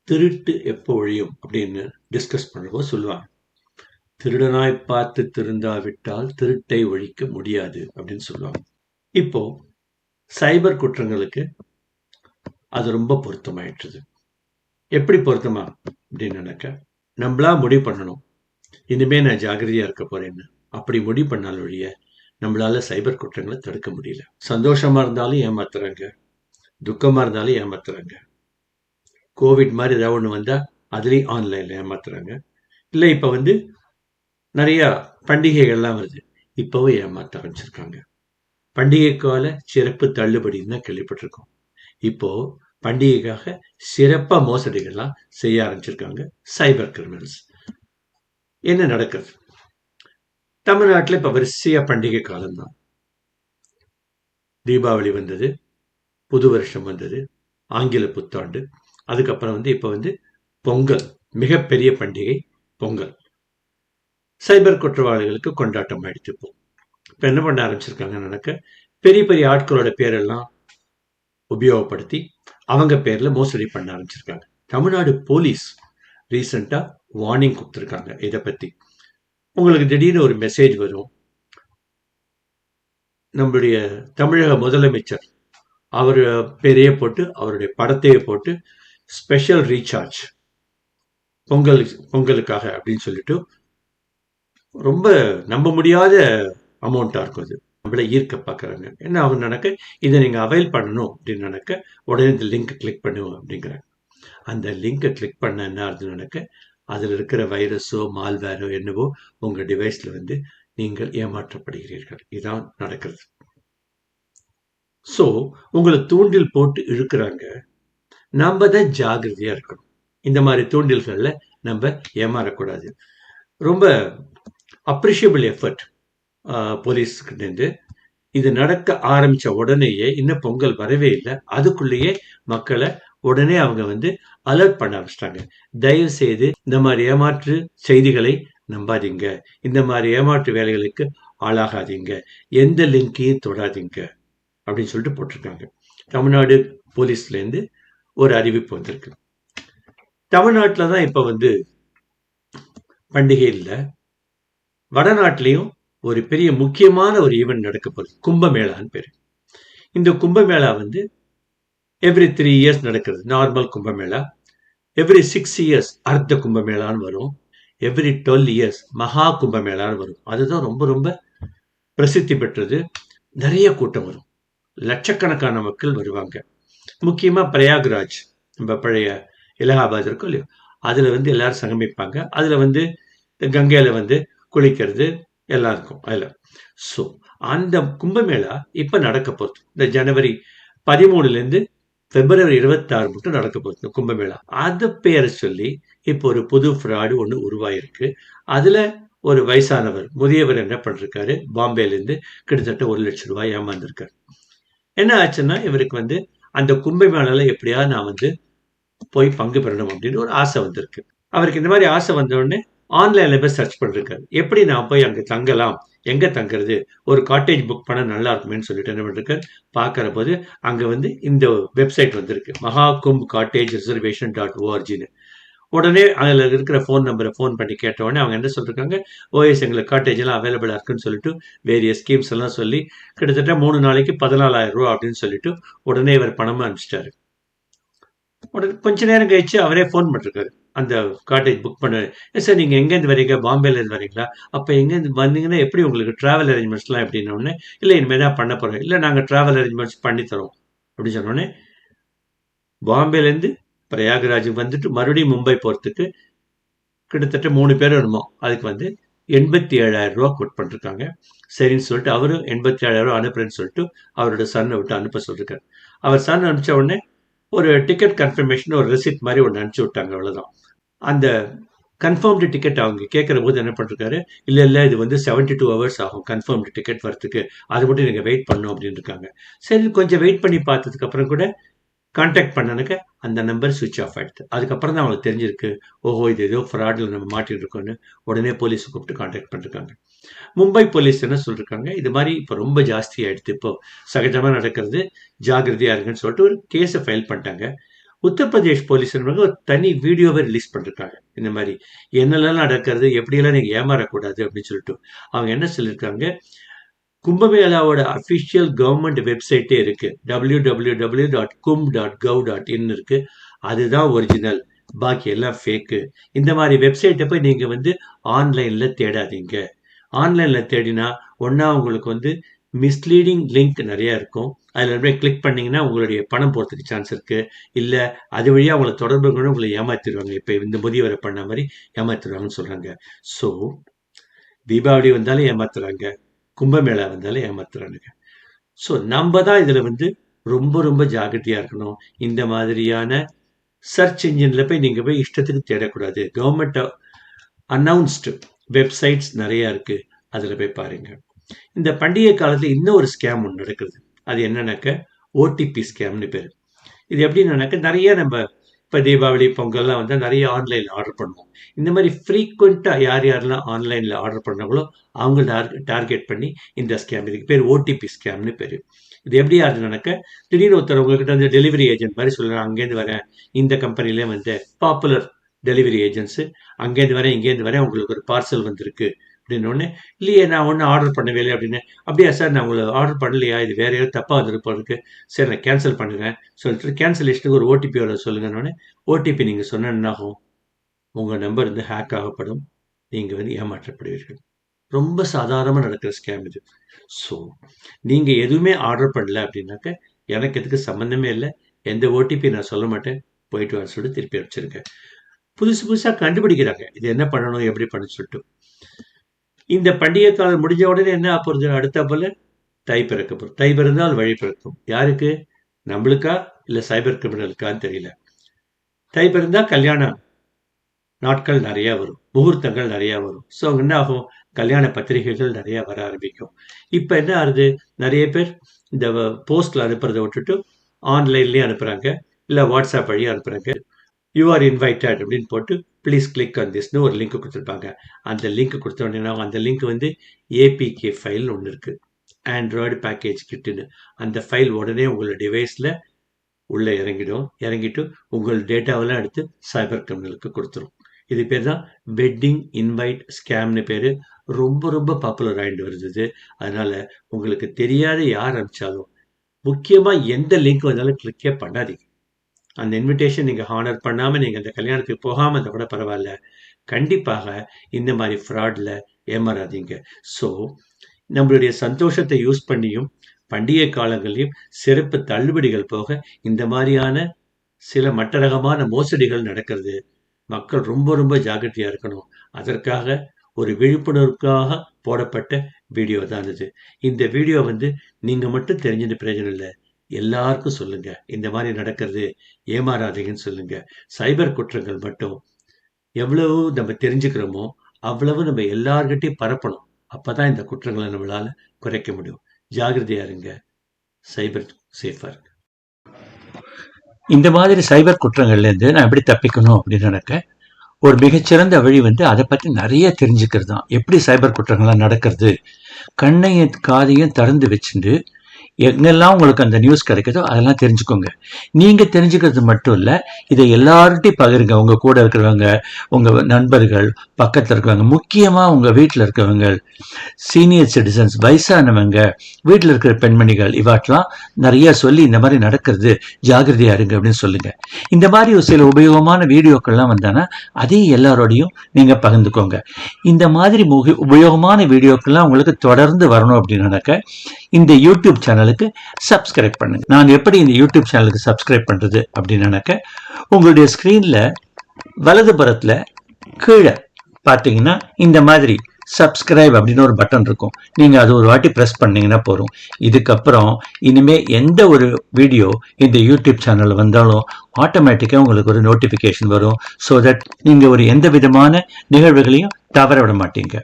திருட்டு எப்போ ஒழியும் அப்படின்னு டிஸ்கஸ் பண்ணும்போது சொல்லுவாங்க, திருடனாய் பார்த்து திருந்தாவிட்டால் திருட்டை ஒழிக்க முடியாது அப்படின்னு சொல்லுவாங்க. இப்போ சைபர் குற்றங்களுக்கு அது ரொம்ப பொருத்தமாயிட்டுது. எப்படி பொருத்தமா அப்படின்னு நினைக்க, நம்மளா முடிவு பண்ணணும், இனிமே நான் ஜாகிரதையா இருக்க போறேன்னு. அப்படி முடிவு பண்ணால் ஒழிய நம்மளால சைபர் குற்றங்களை தடுக்க முடியல. சந்தோஷமா இருந்தாலும் ஏமாத்துறாங்க, துக்கமா இருந்தாலும் ஏமாத்துறாங்க. கோவிட் மாதிரி ஏதாவது ஒன்று வந்தா அதுலேயும் ஆன்லைன்ல ஏமாத்துறாங்க. இல்லை இப்போ நிறைய பண்டிகைகள்லாம் வருது, இப்பவும் ஏமாத்த ஆரம்பிச்சிருக்காங்க. பண்டிகை கால சிறப்பு தள்ளுபடின்னு தான் கேள்விப்பட்டிருக்கோம். இப்போ பண்டிகைக்காக சிறப்பா மோசடிகள்லாம் செய்ய ஆரம்பிச்சிருக்காங்க சைபர் கிரிமினல்ஸ். என்ன நடக்குது? தமிழ்நாட்டில் இப்ப வரிசையா பண்டிகை காலம்தான். தீபாவளி வந்தது, புது வருஷம் வந்தது, ஆங்கில புத்தாண்டு, அதுக்கப்புறம் இப்ப பொங்கல், மிகப்பெரிய பண்டிகை பொங்கல். சைபர் குற்றவாளிகளுக்கு கொண்டாட்டம் ஆயிடுச்சு. இப்ப என்ன பண்ண ஆரம்பிச்சிருக்காங்க நடக்க, பெரிய பெரிய ஆட்களோட பேரெல்லாம் உபயோகப்படுத்தி அவங்க பேர்ல மோசடி பண்ண ஆரம்பிச்சிருக்காங்க. தமிழ்நாடு போலீஸ் ரீசெண்டா வார்னிங் கொடுத்துருக்காங்க இதை பத்தி. உங்களுக்கு திடீர்னு ஒரு மெசேஜ் வரும், நம்முடைய தமிழக முதலமைச்சர் அவர் பேரையே போட்டு அவருடைய படத்தையே போட்டு ஸ்பெஷல் ரீசார்ஜ் பொங்கலுக்காக அப்படின்னு சொல்லிட்டு ரொம்ப நம்ப முடியாத அமௌண்ட்டா இருக்கும். அது நம்மள ஈர்க்க பார்க்குறாங்க. என்ன அவங்க நடக்க, இதை நீங்கள் அவைல் பண்ணணும் அப்படின்னு நடக்க, உடனே இந்த லிங்க் கிளிக் பண்ணுவோம் அப்படிங்கிறாங்க. அந்த லிங்கை கிளிக் பண்ண என்ன ஆகுது நடக்க, அதில் இருக்கிற வைரஸோ மால்வேரோ என்னவோ உங்கள் டிவைஸில் நீங்கள் ஏமாற்றப்படுகிறீர்கள். இதான் நடக்கிறது. ஸோ உங்களை தூண்டில் போட்டு இழுக்கிறாங்க. நம்ம தான் ஜாகிரதையாக இருக்கணும். இந்த மாதிரி தூண்டில்களில் நம்ம ஏமாறக்கூடாது. ரொம்ப அப்ரிஷியபிள் எஃபர்ட் போலீஸ்கிட்டேருந்து. இது நடக்க ஆரம்பிச்ச உடனேயே, இன்னும் பொங்கல் வரவே இல்லை, அதுக்குள்ளேயே மக்களை உடனே அவங்க அலர்ட் பண்ண ஆரம்பிச்சிட்டாங்க. தயவு செய்து இந்த மாதிரி ஏமாற்று செய்திகளை நம்பாதீங்க, இந்த மாதிரி ஏமாற்று வேலைகளுக்கு ஆளாகாதீங்க, எந்த லிங்கையும் தொடாதீங்க அப்படின்னு சொல்லிட்டு போட்டிருக்காங்க. தமிழ்நாடு போலீஸ்லேருந்து ஒரு அறிவிப்பு வந்திருக்கு. தமிழ்நாட்டில் தான் இப்போ பண்டிகை இல்லை, வடநாட்டிலையும் ஒரு பெரிய முக்கியமான ஒரு ஈவெண்ட் நடக்க போகுது. கும்பமேளான்னு பேரு. இந்த கும்பமேளா எவ்ரி 3 இயர்ஸ் நடக்கிறது நார்மல் கும்பமேளா. எவ்ரி 6 இயர்ஸ் அர்த்த கும்பமேளான்னு வரும். எவ்ரி 12 இயர்ஸ் மகா கும்பமேளான்னு வரும். அதுதான் ரொம்ப ரொம்ப பிரசித்தி பெற்றது. நிறைய கூட்டம் வரும், லட்சக்கணக்கான மக்கள் வருவாங்க. முக்கியமா பிரயாக்ராஜ், நம்ம பழைய இலகாபாத் இருக்கும் இல்லையோ, அதுல எல்லாரும் சங்கமிப்பாங்க. அதுல கங்கையில குளிக்கிறது எல்லாம் இருக்கும் அதுல. ஸோ அந்த கும்பமேளா இப்ப நடக்க போகுது. இந்த ஜனவரி 13 பிப்ரவரி 26 மட்டும் நடக்க போகுது கும்பமேளா. அது பேரை சொல்லி இப்போ ஒரு புது ஃப்ராடு ஒன்று உருவாயிருக்கு. அதுல ஒரு வயசானவர், முதியவர் என்ன பண்ணிருக்காரு, பாம்பேலேருந்து கிட்டத்தட்ட 1 லட்சம் ரூபாய் ஏமாந்துருக்காரு. என்ன ஆச்சுன்னா, இவருக்கு அந்த கும்பமேளால எப்படியாவது நான் போய் பங்கு பெறணும் அப்படின்னு ஒரு ஆசை வந்திருக்கு. அவருக்கு இந்த மாதிரி ஆசை வந்த உடனே ஆன்லைன்ல போய் சர்ச் பண்ணிருக்காரு, எப்படி நான் போய் அங்க தங்கலாம், எங்க தங்குறது, ஒரு காட்டேஜ் புக் பண்ண நல்லா இருக்குமேன்னு சொல்லிட்டு என்ன பண்ணிருக்காரு, பார்க்கிற போது அங்க இந்த வெப்சைட் வந்திருக்கு, மகாகும்ப் காட்டேஜ் ரிசர்வேஷன்.orgன்னு. உடனே அதுல இருக்கிற ஃபோன் நம்பரை ஃபோன் பண்ணி கேட்ட உடனே அவங்க என்ன சொல்றாங்க, ஓஎஸ் எங்களுக்கு காட்டேஜ் எல்லாம் அவைலபிளா இருக்குன்னு சொல்லிட்டு வேரிய ஸ்கீம்ஸ் எல்லாம் சொல்லி கிட்டத்தட்ட 3 நாளைக்கு 14,000 ரூபா அப்படின்னு சொல்லிட்டு உடனே இவர் பணமும் அனுப்பிச்சிட்டாரு. உடனே கொஞ்ச நேரம் கழிச்சு அவரே ஃபோன் பண்ணிருக்காரு, அந்த காட்டேஜ் புக் பண்ண. சார் நீங்கள் எங்கேருந்து வரீங்க, பாம்பேலேருந்து வரீங்களா, அப்போ எங்கேருந்து வந்தீங்கன்னா எப்படி உங்களுக்கு ட்ராவல் அரேஞ்ச்மெண்ட்ஸ்லாம் எப்படின்னோடனே, இல்லை இனிமேல் தான் பண்ண போகிறேன், இல்லை நாங்கள் ட்ராவல் அரேஞ்ச்மெண்ட்ஸ் பண்ணித்தரோம் அப்படின்னு சொன்னோடனே, பாம்பேலேருந்து பிரயாகராஜ் மறுபடியும் மும்பை போகிறதுக்கு கிட்டத்தட்ட 3 பேர் வருமோ, அதுக்கு 87,000 ரூபா கோட் பண்ணிருக்காங்க. சரின்னு சொல்லிட்டு அவரும் 87,000 ரூபா அனுப்புறேன்னு சொல்லிட்டு அவரோட சன்னை விட்டு அனுப்ப சொல்லிருக்காரு. அவர் சன் அனுப்பிச்ச உடனே ஒரு டிக்கெட் கன்ஃபர்மேஷன், ஒரு ரெசிப்ட் மாதிரி ஒன்று அனுப்பிச்சு விட்டாங்க, அவ்வளோதான். அந்த கன்ஃபார்ம்டு டிக்கெட் அவங்க கேட்குற போது என்ன பண்ணிருக்காரு, இல்லை இது 72 ஹவர்ஸ் ஆகும் கன்ஃபார்ம்டு டிக்கெட் வரத்துக்கு, அது மட்டும் நீங்கள் வெயிட் பண்ணணும் அப்படின்னு இருக்காங்க. சரி கொஞ்சம் வெயிட் பண்ணி பார்த்ததுக்கு அப்புறம் கூட கான்டாக்ட் பண்ணனுக்கு அந்த நம்பர் சுவிட்ச் ஆஃப் ஆயிடுது. அதுக்கப்புறம் தான் அவங்களுக்கு தெரிஞ்சிருக்கு, ஓஹோ இது ஏதோ ஃப்ராடில் நம்ம மாட்டிட்டு இருக்கோன்னு. உடனே போலீஸ் கூப்பிட்டு கான்டாக்ட் பண்ணிருக்காங்க. மும்பை போலீஸ் என்ன சொல்லிருக்காங்க, இது மாதிரி இப்போ ரொம்ப ஜாஸ்தி ஆயிடுது, இப்போ சகஜமாக நடக்கிறது, ஜாகிரதையா இருக்குன்னு சொல்லிட்டு ஒரு கேஸை ஃபைல் பண்ணிட்டாங்க. உத்தரப்பிரதேஷ் போலீஸ் ஒரு தனி வீடியோவை ரிலீஸ் பண்ணிருக்காங்க. இந்த மாதிரி என்னெல்லாம் நடக்கிறது, எப்படியெல்லாம் நீங்க ஏமாறக்கூடாது அப்படின்னு சொல்லிட்டு அவங்க என்ன சொல்லியிருக்காங்க, கும்பமேளாவோட அபிஷியல் கவர்மெண்ட் வெப்சைட்டே இருக்கு, www.kum.gov.in இருக்கு. அதுதான் ஒரிஜினல், பாக்கி எல்லாம் ஃபேக்கு. இந்த மாதிரி வெப்சைட்டை போய் நீங்க ஆன்லைன்ல தேடாதீங்க. ஆன்லைன்ல தேடினா ஒன்னா உங்களுக்கு மிஸ்லீடிங் லிங்க் நிறைய இருக்கும். அதுல போய் கிளிக் பண்ணீங்கன்னா உங்களுடைய பணம் போறதுக்கு சான்ஸ் இருக்கு. இல்ல அது வழியா அவங்களை தொடர்பு கொண்டு உங்களை ஏமாத்திடுவாங்க. இப்ப இந்த முதியவரை பண்ண மாதிரி ஏமாத்திடுவாங்கன்னு சொல்றாங்க. ஸோ தீபாவளி வந்தாலும் ஏமாத்துறாங்க, கும்பமேளா வந்தாலும் ஏமாத்துறாங்க. ஸோ நம்ம தான் இதுல ரொம்ப ரொம்ப ஜாகிரதையா இருக்கணும். இந்த மாதிரியான சர்ச் இன்ஜின்ல போய் நீங்க போய் இஷ்டத்துக்கு தேடக்கூடாது. கவர்மெண்ட் அனௌன்ஸ்டு வெப்சைட்ஸ் நிறைய இருக்கு, அதுல போய் பாருங்க. இந்த பண்டிகை காலத்துல இன்னும் ஒரு ஸ்கேம் ஒன்று நடக்குது. அது என்னன்னாக்க ஓடிபி ஸ்கேம்னு பேரு. இது எப்படின்னாக்க நிறைய நம்ம இப்போ தீபாவளி பொங்கல்லாம் நிறைய ஆன்லைனில் ஆர்டர் பண்ணுவோம். இந்த மாதிரி ஃப்ரீக்வெண்ட்டாக யாரெல்லாம் ஆன்லைனில் ஆர்டர் பண்ணாங்களோ அவங்க டார்கெட் பண்ணி இந்த ஸ்கேம், இதுக்கு பேர் ஓடிபி ஸ்கேம்னு பேர். இது எப்படி ஆகுதுனாக்க, திடீர்னு ஒருத்தர் உங்ககிட்ட டெலிவரி ஏஜென்ட் மாதிரி சொல்லுறாங்க, அங்கேருந்து வரேன், இந்த கம்பெனிலே பாப்புலர் டெலிவரி ஏஜென்ட்ஸு, அங்கேருந்து வரேன் இங்கேருந்து வரேன், உங்களுக்கு ஒரு பார்சல் வந்திருக்கு அப்படின்னு ஒன்று. இல்லையே நான் ஒன்றும் ஆர்டர் பண்ணவே இல்லை அப்படின்னு. அப்படியா சார், நான் உங்களை ஆர்டர் பண்ணலையா, இது வேற ஏதாவது தப்பாக வந்துருப்போருக்கு, சரி நான் கேன்சல் பண்ணுறேன் சொல்லிட்டு கேன்சலேஷனுக்கு ஒரு ஓடிபி வர சொல்லுங்கன்னு. ஓடிபி நீங்கள் சொன்ன என்னாகும், உங்கள் நம்பர் ஹேக் ஆகப்படும், நீங்கள் ஏமாற்றப்படுவீர்கள். ரொம்ப சாதாரணமாக நடக்கிற ஸ்கேம் இது. ஸோ நீங்கள் எதுவுமே ஆர்டர் பண்ணல அப்படின்னாக்க எனக்கு எதுக்கு சம்மந்தமே இல்லை, எந்த ஓடிபி நான் சொல்ல மாட்டேன், போயிட்டு வர சொல்லிட்டு திருப்பி வச்சிருக்கேன். புதுசாக கண்டுபிடிக்கிறாங்க இது என்ன பண்ணணும் எப்படி பண்ண சொல்லிட்டு. இந்த பண்டிகை காலம் முடிஞ்ச உடனே என்ன ஆப்போறது, அடுத்த போல தை பிறக்க போகுது. தை பிறந்தால் வழி பிறக்கும். யாருக்கு, நம்மளுக்கா இல்ல சைபர் கிரிமினலுக்கான்னு தெரியல. தை பிறந்தா கல்யாண நாட்கள் நிறைய வரும், முகூர்த்தங்கள் நிறைய வரும். ஸோ என்ன ஆகும், கல்யாண பத்திரிகைகள் நிறைய வர ஆரம்பிக்கும். இப்ப என்ன ஆகுது, நிறைய பேர் இந்த போஸ்ட்ல அனுப்புறதை விட்டுட்டு ஆன்லைன்லயே அனுப்புறாங்க, இல்ல வாட்ஸ்அப் வழியா அனுப்புறாங்க. யூ ஆர் இன்வைட்டட் அப்படின்னு போட்டு ப்ளீஸ் கிளிக் ஆன் திஸ்னு ஒரு லிங்க் கொடுத்துருப்பாங்க. அந்த லிங்க் கொடுத்த உடனே அந்த லிங்க் ஏபிகே ஃபைல்னு ஒன்று இருக்கு, ஆண்ட்ராய்டு பேக்கேஜ் கிட்டுன்னு. அந்த ஃபைல் உடனே உங்களோட டிவைஸில் உள்ளே இறங்கிட்டு உங்கள் டேட்டாவெல்லாம் எடுத்து சைபர் கிரிமினலுக்கு கொடுத்துரும். இது பேர் தான் வெட்டிங் இன்வைட் ஸ்கேம்னு பேர். ரொம்ப ரொம்ப பாப்புலர் ஆகிட்டு வருது. அதனால உங்களுக்கு தெரியாத யார் அனுப்பிச்சாலும், முக்கியமாக எந்த லிங்க் வந்தாலும் கிளிக்கே பண்ணாதீங்க. அந்த இன்விடேஷன் நீங்கள் ஹானர் பண்ணாமல் நீங்கள் அந்த கல்யாணத்துக்கு போகாமல் இருந்தால் கூட பரவாயில்ல, கண்டிப்பாக இந்த மாதிரி ஃப்ராடில் ஏமாறாதீங்க. ஸோ நம்மளுடைய சந்தோஷத்தை யூஸ் பண்ணியும் பண்டிகை காலங்களையும் சிறப்பு தள்ளுபடிகள் போக இந்த மாதிரியான சில மட்டரகமான மோசடிகள் நடக்கிறது. மக்கள் ரொம்ப ரொம்ப ஜாக்கிரதையாக இருக்கணும். அதற்காக ஒரு விழிப்புணர்வுக்காக போடப்பட்ட வீடியோ தான் இது. இந்த வீடியோ நீங்கள் மட்டும் தெரிஞ்சுட்டு பிரயோஜனம் இல்லை, எல்லாருக்கும் சொல்லுங்க, இந்த மாதிரி நடக்கிறது, ஏமாறாதீங்கன்னு சொல்லுங்க. சைபர் குற்றங்கள் மட்டும் எவ்வளவு நம்ம தெரிஞ்சுக்கிறோமோ அவ்வளவு நம்ம எல்லார்கிட்டையும் பரப்பணும். அப்பதான் இந்த குற்றங்களை நம்மளால குறைக்க முடியும். ஜாகிரதையா இருங்க, சைபர் சேஃபா இருங்க. இந்த மாதிரி சைபர் குற்றங்கள்ல இருந்து நான் எப்படி தப்பிக்கணும் அப்படின்னு நினைக்க, ஒரு மிகச்சிறந்த வழி அதை பத்தி நிறைய தெரிஞ்சுக்கிறது தான். எப்படி சைபர் குற்றங்கள்லாம் நடக்கிறது, கண்ணையும் காதையும் திறந்து வச்சுட்டு எங்கெல்லாம் உங்களுக்கு அந்த நியூஸ் கிடைக்குதோ அதெல்லாம் தெரிஞ்சுக்கோங்க. நீங்க தெரிஞ்சுக்கிறது மட்டும் இல்ல, இதை எல்லார்கிட்டையும் பகிருங்க. உங்க கூட இருக்கிறவங்க, உங்க நண்பர்கள், பக்கத்துல இருக்கிறவங்க, முக்கியமா உங்க வீட்டுல இருக்கிறவங்க, சீனியர் சிட்டிசன்ஸ், வயசானவங்க, வீட்டுல இருக்கிற பெண்மணிகள், இவாட்டெல்லாம் நிறைய சொல்லி இந்த மாதிரி நடக்கிறது, ஜாகிரதையா இருங்க அப்படின்னு சொல்லுங்க. இந்த மாதிரி ஒரு சில உபயோகமான வீடியோக்கள்லாம் வந்தானா அதையும் எல்லாரோடையும் நீங்க பகிர்ந்துக்கோங்க. இந்த மாதிரி உபயோகமான வீடியோக்கள்லாம் உங்களுக்கு தொடர்ந்து வரணும் அப்படின்னு நினைக்க இந்த யூடியூப் சேனலுக்கு சப்ஸ்கிரைப் பண்ணுங்க. நான் எப்படி இந்த யூடியூப் சேனலுக்கு சப்ஸ்கிரைப் பண்றது அப்படின்னு நினைக்க, உங்களுடைய ஸ்கிரீன்ல வலதுபுறத்துல கீழே பார்த்தீங்கன்னா இந்த மாதிரி சப்ஸ்கிரைப் அப்படின்னு ஒரு பட்டன் இருக்கும். நீங்க அது ஒரு வாட்டி பிரஸ் பண்ணீங்கன்னா போறோம். இதுக்கப்புறம் இனிமே எந்த ஒரு வீடியோ இந்த யூடியூப் சேனல்ல வந்தாலும் ஆட்டோமேட்டிக்கா உங்களுக்கு ஒரு நோட்டிபிகேஷன் வரும். ஸோ தட் நீங்க ஒரு எந்த விதமான நிகழ்வுகளையும் தவற விட மாட்டீங்க.